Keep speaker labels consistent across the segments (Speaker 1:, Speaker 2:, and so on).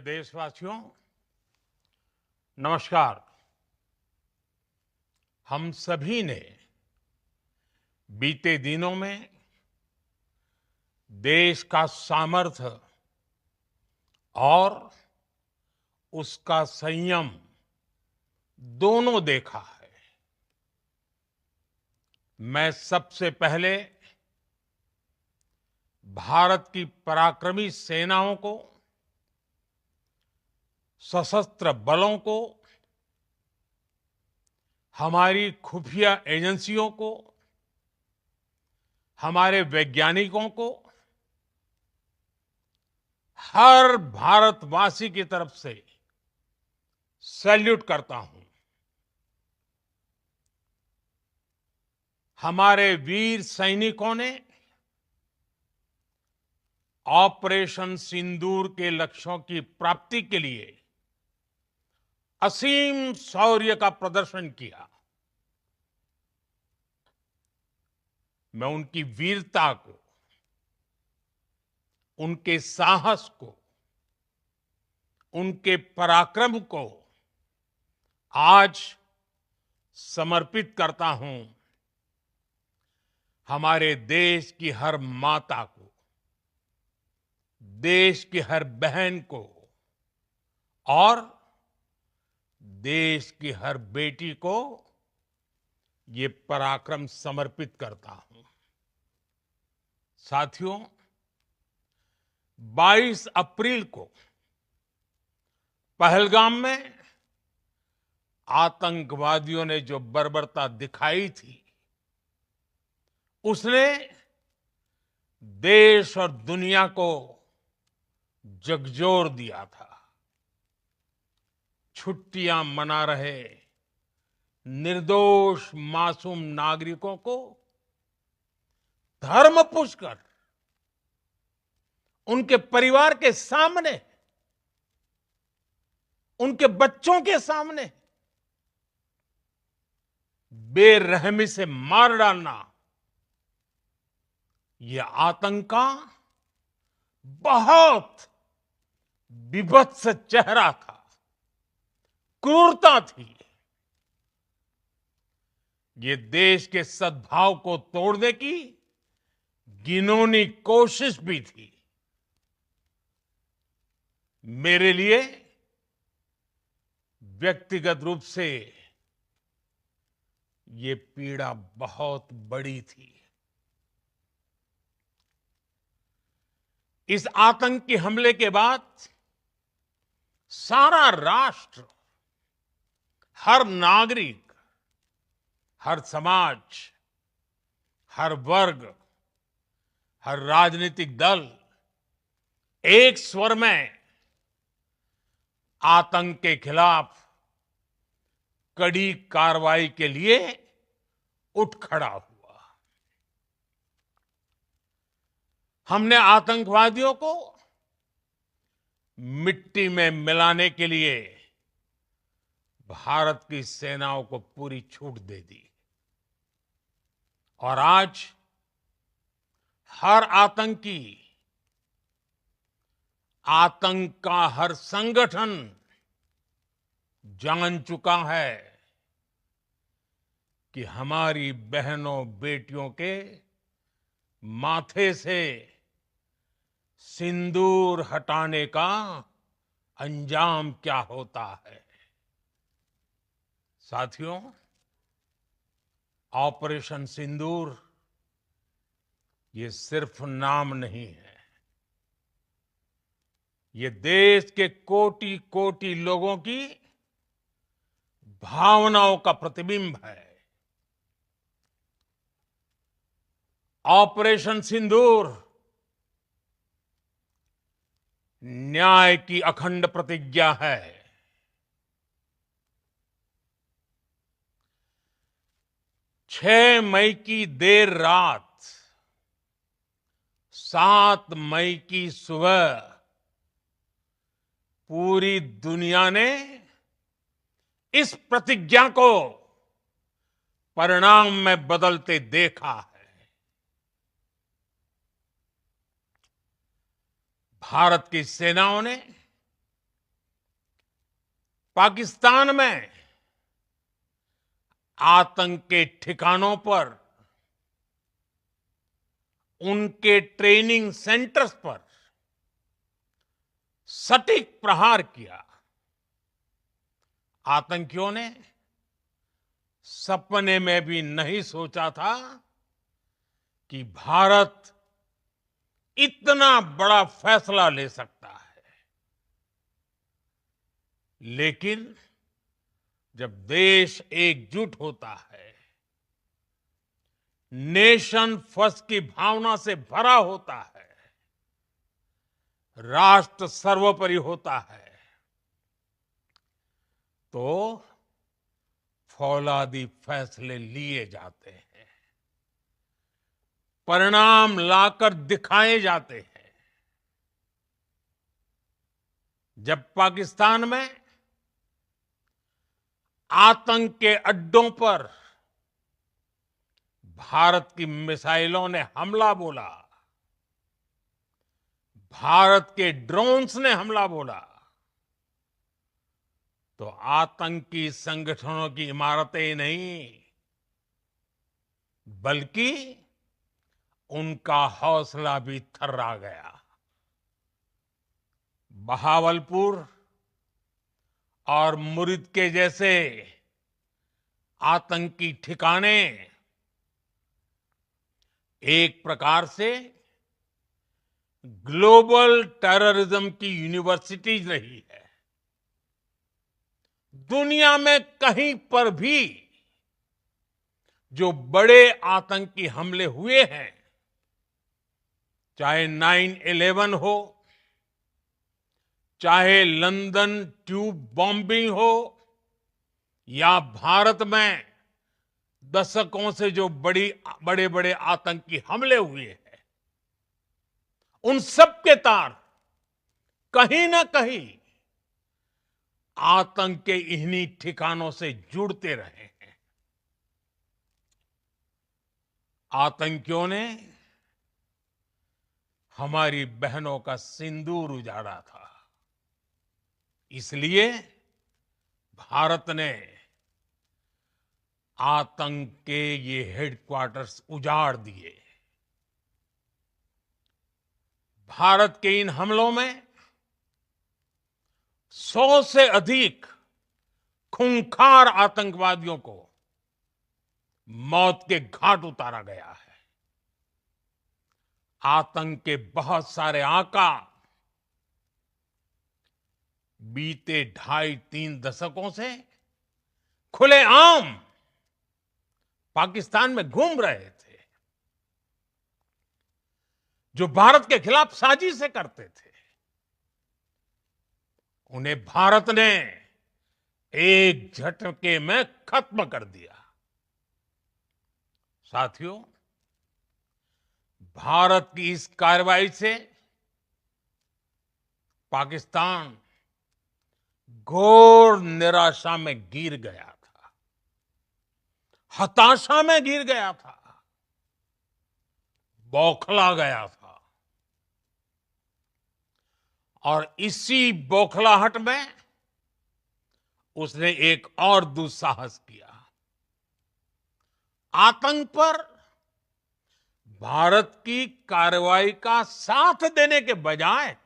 Speaker 1: देशवासियों, नमस्कार। हम सभी ने बीते दिनों में देश का सामर्थ्य और उसका संयम दोनों देखा है। मैं सबसे पहले भारत की पराक्रमी सेनाओं को, सशस्त्र बलों को, हमारी खुफिया एजेंसियों को, हमारे वैज्ञानिकों को, हर भारतवासी की तरफ से सैल्यूट करता हूं। हमारे वीर सैनिकों ने ऑपरेशन सिंदूर के लक्ष्यों की प्राप्ति के लिए असीम शौर्य का प्रदर्शन किया। मैं उनकी वीरता को, उनके साहस को, उनके पराक्रम को आज समर्पित करता हूं हमारे देश की हर माता को, देश की हर बहन को और देश की हर बेटी को ये पराक्रम समर्पित करता हूं। साथियों, 22 अप्रैल को पहलगाम में आतंकवादियों ने जो बर्बरता दिखाई थी, उसने देश और दुनिया को झकझोर दिया था। छुट्टियां मना रहे निर्दोष मासूम नागरिकों को धर्म पूछकर उनके परिवार के सामने, उनके बच्चों के सामने बेरहमी से मार डालना, यह आतंक का बहुत विभत्स चेहरा था, क्रूरता थी। ये देश के सद्भाव को तोड़ने की घिनौनी कोशिश भी थी। मेरे लिए व्यक्तिगत रूप से ये पीड़ा बहुत बड़ी थी। इस आतंकी हमले के बाद सारा राष्ट्र, हर नागरिक, हर समाज, हर वर्ग, हर राजनीतिक दल एक स्वर में आतंक के खिलाफ कड़ी कार्रवाई के लिए उठ खड़ा हुआ। हमने आतंकवादियों को मिट्टी में मिलाने के लिए भारत की सेनाओं को पूरी छूट दे दी और आज हर आतंकी, आतंक का हर संगठन जान चुका है कि हमारी बहनों बेटियों के माथे से सिंदूर हटाने का अंजाम क्या होता है। साथियों, ऑपरेशन सिंदूर ये सिर्फ नाम नहीं है, ये देश के कोटि कोटि लोगों की भावनाओं का प्रतिबिंब है। ऑपरेशन सिंदूर न्याय की अखंड प्रतिज्ञा है। 6 मई की देर रात, 7 मई की सुबह पूरी दुनिया ने इस प्रतिज्ञा को परिणाम में बदलते देखा है। भारत की सेनाओं ने पाकिस्तान में आतंक के ठिकानों पर, उनके ट्रेनिंग सेंटर्स पर सटीक प्रहार किया। आतंकियों ने सपने में भी नहीं सोचा था कि भारत इतना बड़ा फैसला ले सकता है। लेकिन जब देश एकजुट होता है, नेशन फर्स्ट की भावना से भरा होता है, राष्ट्र सर्वोपरि होता है, तो फौलादी फैसले लिए जाते हैं, परिणाम लाकर दिखाए जाते हैं। जब पाकिस्तान में आतंक के अड्डों पर भारत की मिसाइलों ने हमला बोला, भारत के ड्रोन्स ने हमला बोला, तो आतंकी संगठनों की इमारतें नहीं, बल्कि उनका हौसला भी थर्रा गया। बहावलपुर और मुरिद के जैसे आतंकी ठिकाने एक प्रकार से ग्लोबल टेररिज्म की यूनिवर्सिटीज रही है। दुनिया में कहीं पर भी जो बड़े आतंकी हमले हुए हैं, चाहे 9/11 हो, चाहे लंदन ट्यूब बॉम्बिंग हो, या भारत में दशकों से जो बड़े बड़े आतंकी हमले हुए हैं, उन सब के तार कहीं ना कहीं आतंक के इन्हीं ठिकानों से जुड़ते रहे हैं। आतंकियों ने हमारी बहनों का सिंदूर उजाड़ा था, इसलिए भारत ने आतंक के ये हेडक्वार्टर्स उजाड़ दिए। भारत के इन हमलों में 100 से अधिक खूंखार आतंकवादियों को मौत के घाट उतारा गया है। आतंक के बहुत सारे आका बीते 2.5-3 दशकों से खुलेआम पाकिस्तान में घूम रहे थे, जो भारत के खिलाफ साजिशें करते थे। उन्हें भारत ने एक झटके में खत्म कर दिया। साथियों, भारत की इस कार्रवाई से पाकिस्तान घोर निराशा में गिर गया था, हताशा में गिर गया था, बौखला गया था। और इसी बौखलाहट में उसने एक और दुस्साहस किया। आतंक पर भारत की कार्रवाई का साथ देने के बजाय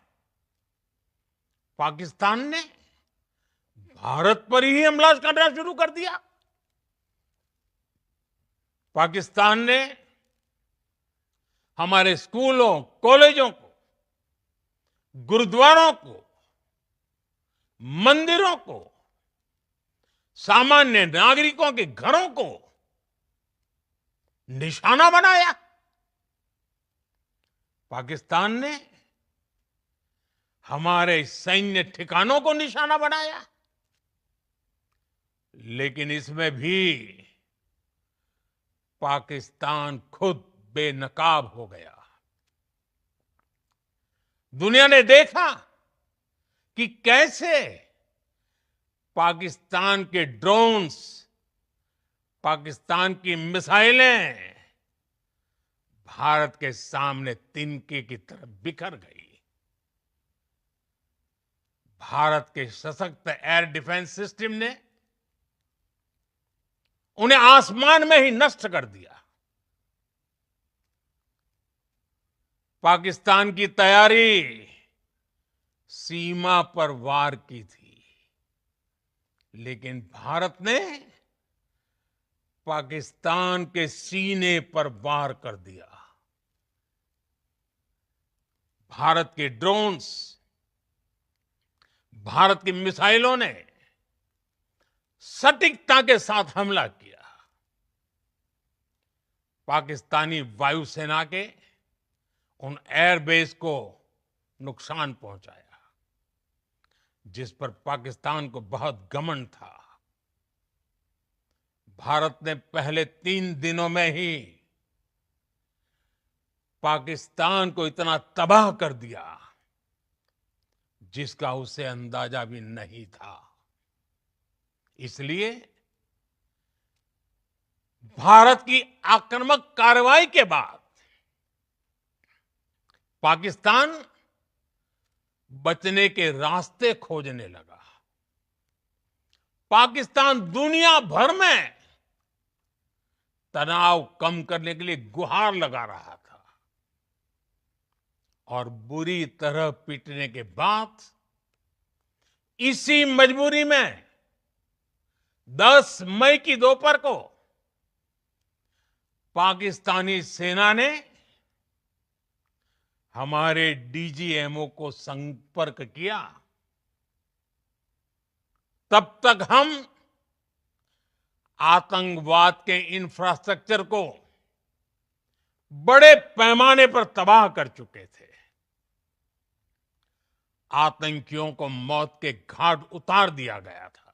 Speaker 1: पाकिस्तान ने भारत पर ही हमला करना शुरू कर दिया। पाकिस्तान ने हमारे स्कूलों, कॉलेजों को, गुरुद्वारों को, मंदिरों को, सामान्य नागरिकों के घरों को निशाना बनाया। पाकिस्तान ने हमारे सैन्य ठिकानों को निशाना बनाया। लेकिन इसमें भी पाकिस्तान खुद बेनकाब हो गया। दुनिया ने देखा कि कैसे पाकिस्तान के ड्रोन्स, पाकिस्तान की मिसाइलें भारत के सामने तिनके की तरह बिखर गई। भारत के सशक्त एयर डिफेंस सिस्टम ने उन्हें आसमान में ही नष्ट कर दिया। पाकिस्तान की तैयारी सीमा पर वार की थी, लेकिन भारत ने पाकिस्तान के सीने पर वार कर दिया। भारत के ड्रोन्स, भारत की मिसाइलों ने सटीकता के साथ हमला किया। पाकिस्तानी वायुसेना के उन एयरबेस को नुकसान पहुंचाया, जिस पर पाकिस्तान को बहुत घमंड था। भारत ने पहले 3 दिनों में ही पाकिस्तान को इतना तबाह कर दिया जिसका उसे अंदाजा भी नहीं था। इसलिए भारत की आक्रामक कार्रवाई के बाद पाकिस्तान बचने के रास्ते खोजने लगा। पाकिस्तान दुनिया भर में तनाव कम करने के लिए गुहार लगा रहा था और बुरी तरह पीटने के बाद इसी मजबूरी में 10 मई की दोपहर को पाकिस्तानी सेना ने हमारे डीजीएमओ को संपर्क किया। तब तक हम आतंकवाद के इंफ्रास्ट्रक्चर को बड़े पैमाने पर तबाह कर चुके थे। आतंकियों को मौत के घाट उतार दिया गया था।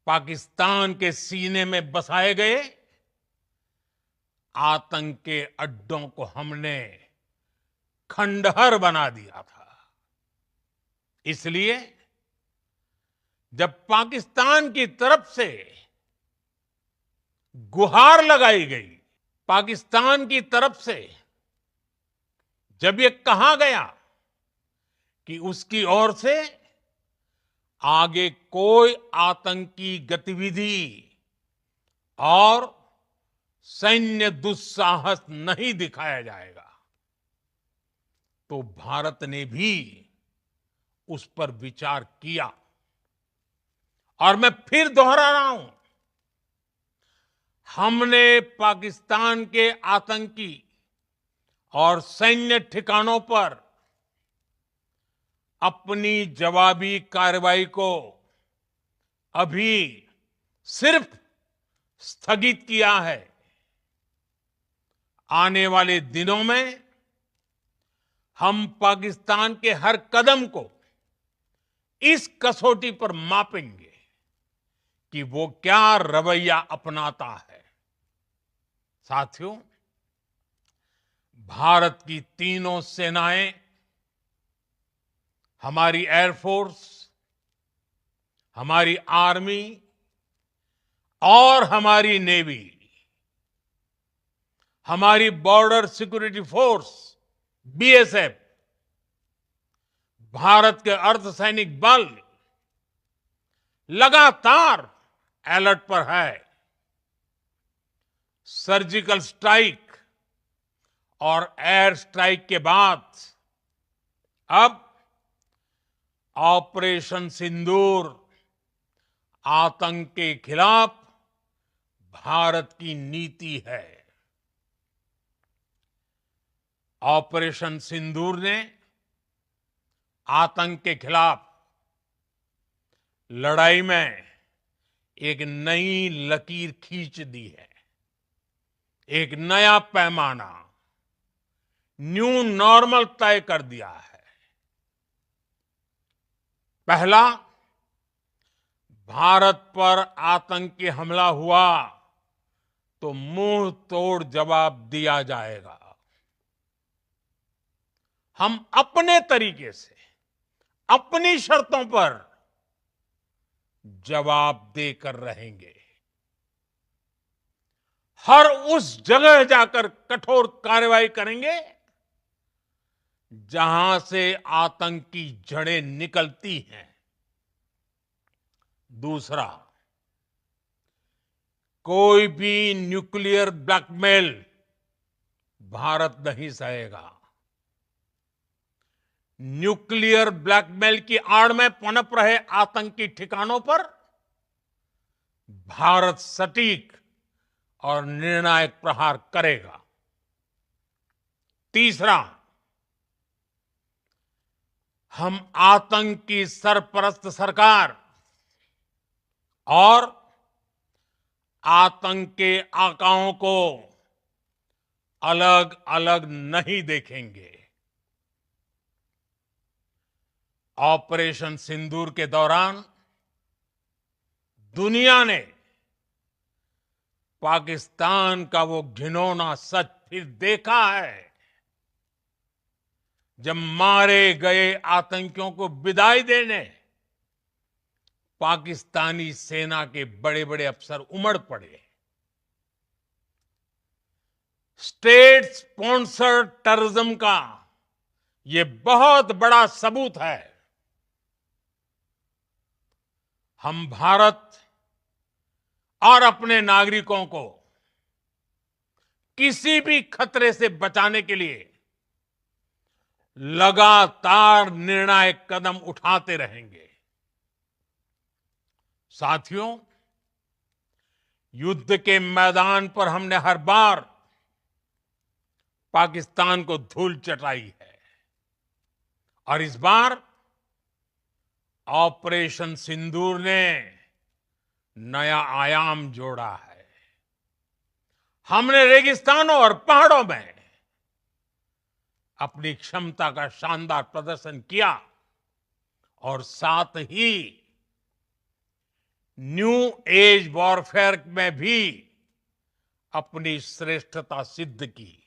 Speaker 1: पाकिस्तान के सीने में बसाए गए आतंक के अड्डों को हमने खंडहर बना दिया था। इसलिए जब पाकिस्तान की तरफ से गुहार लगाई गई, पाकिस्तान की तरफ से जब ये कहा गया कि उसकी ओर से आगे कोई आतंकी गतिविधि और सैन्य दुस्साहस नहीं दिखाया जाएगा, तो भारत ने भी उस पर विचार किया। और मैं फिर दोहरा रहा हूं, हमने पाकिस्तान के आतंकी और सैन्य ठिकानों पर अपनी जवाबी कार्रवाई को अभी सिर्फ स्थगित किया है। आने वाले दिनों में हम पाकिस्तान के हर कदम को इस कसौटी पर मापेंगे कि वो क्या रवैया अपनाता है। साथियों, भारत की तीनों सेनाएं, हमारी एयरफोर्स, हमारी आर्मी और हमारी नेवी, हमारी border security force BSF, Bharat के अर्धसैनिक बल लगातार अलर्ट पर है। सर्जिकल स्ट्राइक और एयर स्ट्राइक के बाद अब ऑपरेशन सिंदूर आतंक के खिलाफ भारत की नीति है। ऑपरेशन सिंदूर ने आतंक के खिलाफ लड़ाई में एक नई लकीर खींच दी है। एक नया पैमाना, न्यू नॉर्मल तय कर दिया है। पहला, भारत पर आतंकी हमला हुआ तो मुंह तोड़ जवाब दिया जाएगा। हम अपने तरीके से, अपनी शर्तों पर जवाब देकर रहेंगे। हर उस जगह जाकर कठोर कार्रवाई करेंगे जहां से आतंक की जड़ें निकलती हैं। दूसरा, कोई भी न्यूक्लियर ब्लैकमेल भारत नहीं सहेगा। न्यूक्लियर ब्लैकमेल की आड़ में पनप रहे आतंकी ठिकानों पर भारत सटीक और निर्णायक प्रहार करेगा। तीसरा, हम आतंक की सरपरस्त सरकार और आतंक के आकाओं को अलग अलग नहीं देखेंगे। ऑपरेशन सिंदूर के दौरान दुनिया ने पाकिस्तान का वो घिनौना सच फिर देखा है, जब मारे गए आतंकियों को विदाई देने पाकिस्तानी सेना के बड़े बड़े अफसर उमड़ पड़े। स्टेट स्पॉन्सर्ड टेररिज्म का ये बहुत बड़ा सबूत है। हम भारत और अपने नागरिकों को किसी भी खतरे से बचाने के लिए लगातार निर्णायक कदम उठाते रहेंगे। साथियों, युद्ध के मैदान पर हमने हर बार पाकिस्तान को धूल चटाई है और इस बार ऑपरेशन सिंदूर ने नया आयाम जोड़ा है। हमने रेगिस्तानों और पहाड़ों में अपनी क्षमता का शानदार प्रदर्शन किया और साथ ही न्यू एज वॉरफेयर में भी अपनी श्रेष्ठता सिद्ध की।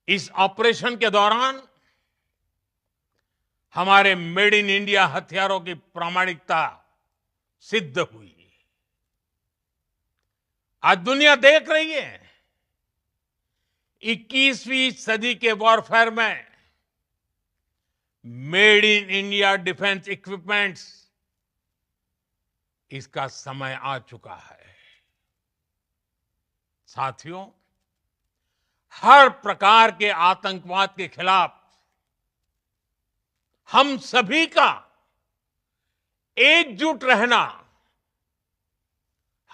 Speaker 1: इस ऑपरेशन के दौरान हमारे मेड इन इंडिया हथियारों की प्रामाणिकता सिद्ध हुई। आज दुनिया देख रही है 21वीं सदी के वॉरफेयर में made in India defence equipments, इसका समय आ चुका है। साथियों, हर प्रकार के आतंकवाद के खिलाफ हम सभी का एकजुट रहना,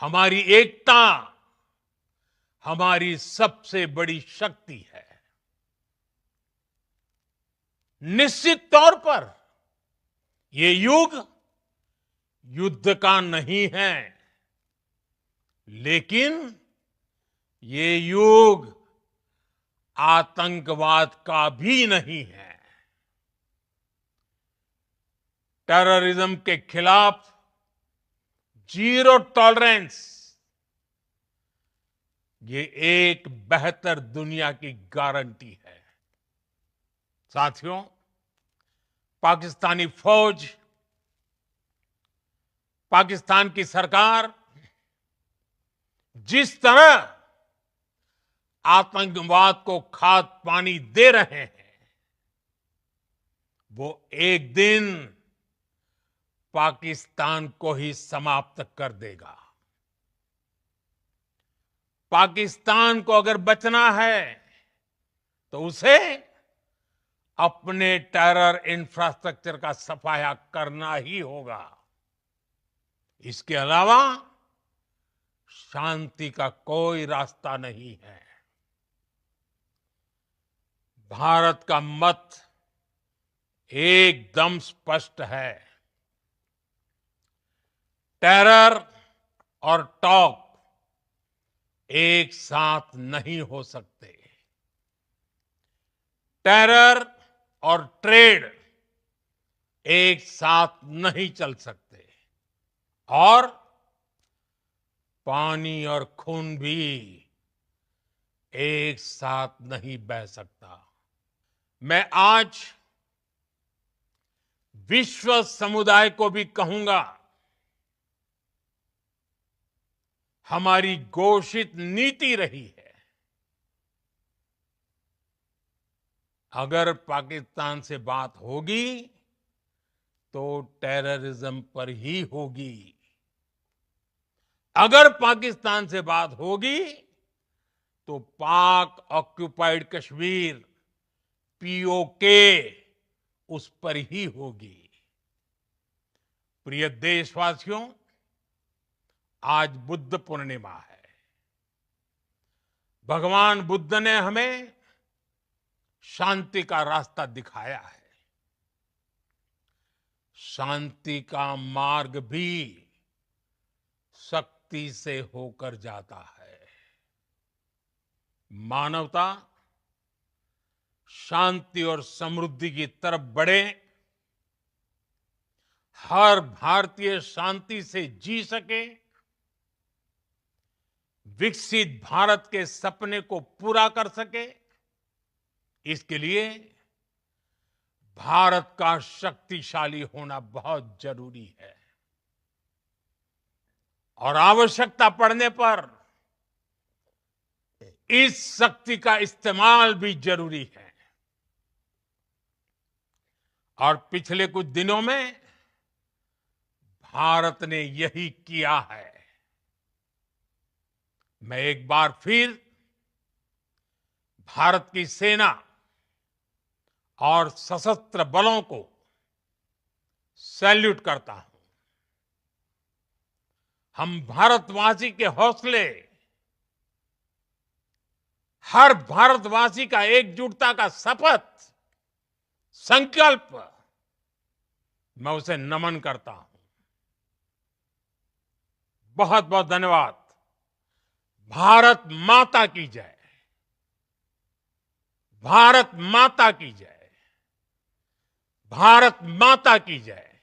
Speaker 1: हमारी एकता हमारी सबसे बड़ी शक्ति है। निश्चित तौर पर ये युग युद्ध का नहीं है, लेकिन ये युग आतंकवाद का भी नहीं है। टेररिज्म के खिलाफ जीरो टॉलरेंस, ये एक बेहतर दुनिया की गारंटी है। साथियों, पाकिस्तानी फौज, पाकिस्तान की सरकार जिस तरह आतंकवाद को खाद पानी दे रहे हैं, वो एक दिन पाकिस्तान को ही समाप्त कर देगा। पाकिस्तान को अगर बचना है तो उसे अपने टेरर इंफ्रास्ट्रक्चर का सफाया करना ही होगा। इसके अलावा शांति का कोई रास्ता नहीं है। भारत का मत एकदम स्पष्ट है। टेरर और टॉक एक साथ नहीं हो सकते। टेरर और ट्रेड एक साथ नहीं चल सकते और पानी और खून भी एक साथ नहीं बह सकता। मैं आज विश्व समुदाय को भी कहूंगा, हमारी घोषित नीति रही है अगर पाकिस्तान से बात होगी तो टेररिज्म पर ही होगी। अगर पाकिस्तान से बात होगी तो पाक ऑक्युपाइड कश्मीर पीओके उस पर ही होगी। प्रिय देशवासियों, आज बुद्ध पूर्णिमा है। भगवान बुद्ध ने हमें शांति का रास्ता दिखाया है। शांति का मार्ग भी शक्ति से होकर जाता है। मानवता शांति और समृद्धि की तरफ बढ़े, हर भारतीय शांति से जी सके, विकसित भारत के सपने को पूरा कर सके, इसके लिए भारत का शक्तिशाली होना बहुत जरूरी है। और आवश्यकता पड़ने पर इस शक्ति का इस्तेमाल भी जरूरी है। और पिछले कुछ दिनों में भारत ने यही किया है। मैं एक बार फिर भारत की सेना और सशस्त्र बलों को सैल्यूट करता हूं। हम भारतवासी के हौसले, हर भारतवासी का एकजुटता का शपथ, संकल्प, मैं उसे नमन करता हूं। बहुत बहुत धन्यवाद। भारत माता की जय। भारत माता की जय। भारत माता की जय।